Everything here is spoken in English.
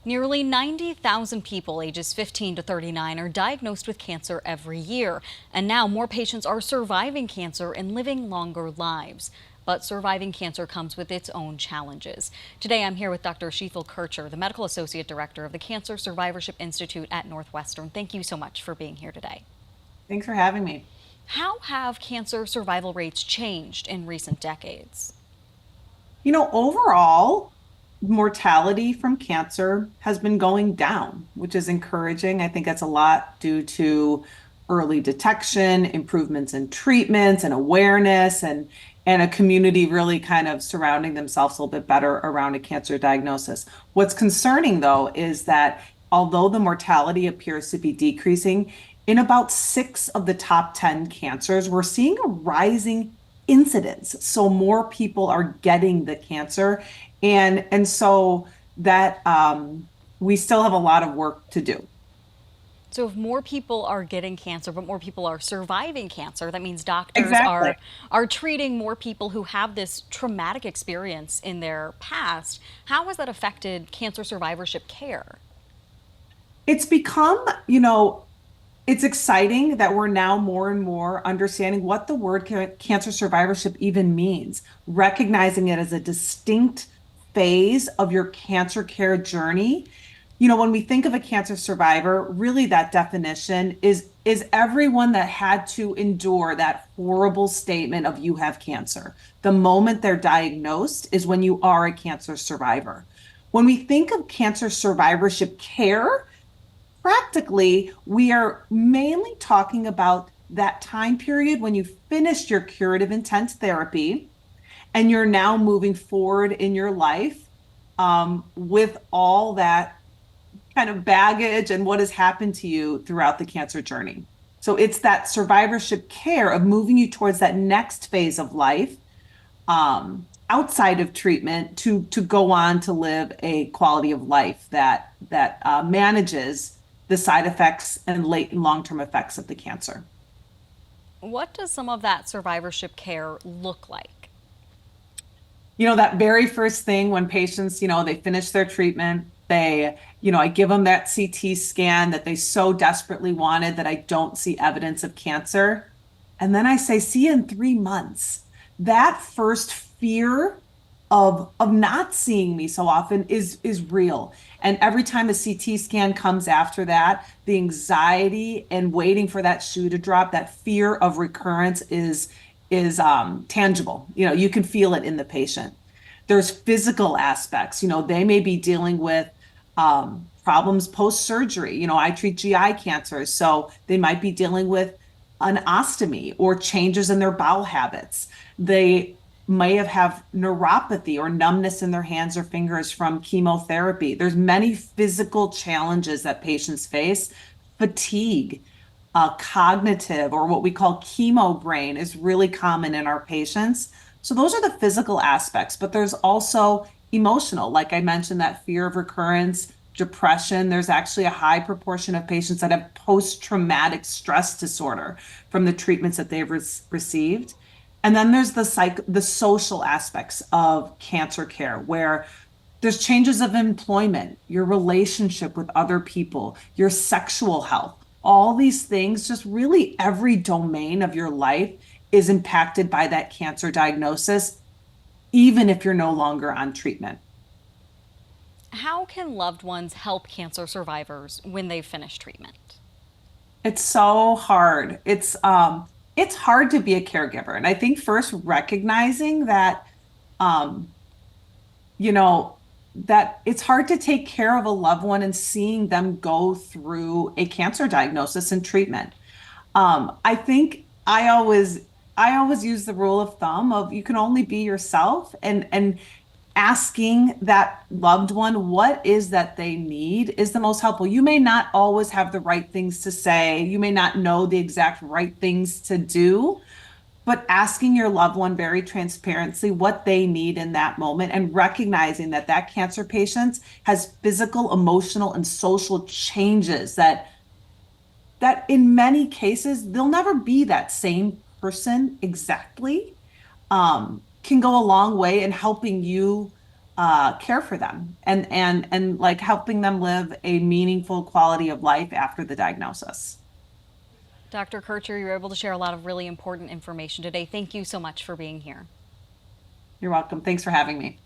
Nearly 90,000 people ages 15 to 39 are diagnosed with cancer every year. And now more patients are surviving cancer and living longer lives. But surviving cancer comes with its own challenges. Today I'm here with Dr. Sheetal Kircher, the Medical Associate Director of the Cancer Survivorship Institute at Northwestern. Thank you so much for being here today. Thanks for having me. How have cancer survival rates changed in recent decades? Overall, mortality from cancer has been going down, which is encouraging. I think that's a lot due to early detection, improvements in treatments and awareness, and a community really kind of surrounding themselves a little bit better around a cancer diagnosis. What's concerning, though, is that although the mortality appears to be decreasing, in about six of the top 10 cancers, we're seeing a rising incidence. So more people are getting the cancer. And so that we still have a lot of work to do. So if more people are getting cancer, but more people are surviving cancer, that means doctors Exactly. are treating more people who have this traumatic experience in their past. How has that affected cancer survivorship care? It's become, it's exciting that we're now more and more understanding what the word cancer survivorship even means, recognizing it as a distinct phase of your cancer care journey. When we think of a cancer survivor, really that definition is everyone that had to endure that horrible statement of you have cancer. The moment they're diagnosed is when you are a cancer survivor. When we think of cancer survivorship care, practically, we are mainly talking about that time period when you finished your curative intent therapy and you're now moving forward in your life with all that kind of baggage and what has happened to you throughout the cancer journey. So it's that survivorship care of moving you towards that next phase of life outside of treatment to go on to live a quality of life that manages the side effects and late and long-term effects of the cancer. What does some of that survivorship care look like? That very first thing when patients, they finish their treatment, I give them that CT scan that they so desperately wanted that I don't see evidence of cancer. And then I say, see you in 3 months. That first fear of not seeing me so often is real. And every time a CT scan comes after that, the anxiety and waiting for that shoe to drop, that fear of recurrence is tangible. You can feel it in the patient. There's physical aspects. They may be dealing with problems post-surgery. I treat GI cancers, so they might be dealing with an ostomy or changes in their bowel habits. They may have neuropathy or numbness in their hands or fingers from chemotherapy. There's many physical challenges that patients face. Fatigue, cognitive, or what we call chemo brain is really common in our patients. So those are the physical aspects, but there's also emotional, like I mentioned, that fear of recurrence, depression. There's actually a high proportion of patients that have post-traumatic stress disorder from the treatments that they've received. And then there's the social aspects of cancer care, where there's changes of employment, your relationship with other people, your sexual health. All these things, just really every domain of your life is impacted by that cancer diagnosis, even if you're no longer on treatment. How can loved ones help cancer survivors when they've finished treatment? It's so hard. It's hard to be a caregiver. And I think first recognizing that um you know that it's hard to take care of a loved one and seeing them go through a cancer diagnosis and treatment. I think I always use the rule of thumb of you can only be yourself, and asking that loved one what is that they need is the most helpful. You may not always have the right things to say, you may not know the exact right things to do, but asking your loved one very transparently what they need in that moment and recognizing that that cancer patient has physical, emotional, and social changes that in many cases they'll never be that same person exactly, can go a long way in helping you care for them and like helping them live a meaningful quality of life after the diagnosis. Dr. Kircher, you were able to share a lot of really important information today. Thank you so much for being here. You're welcome. Thanks for having me.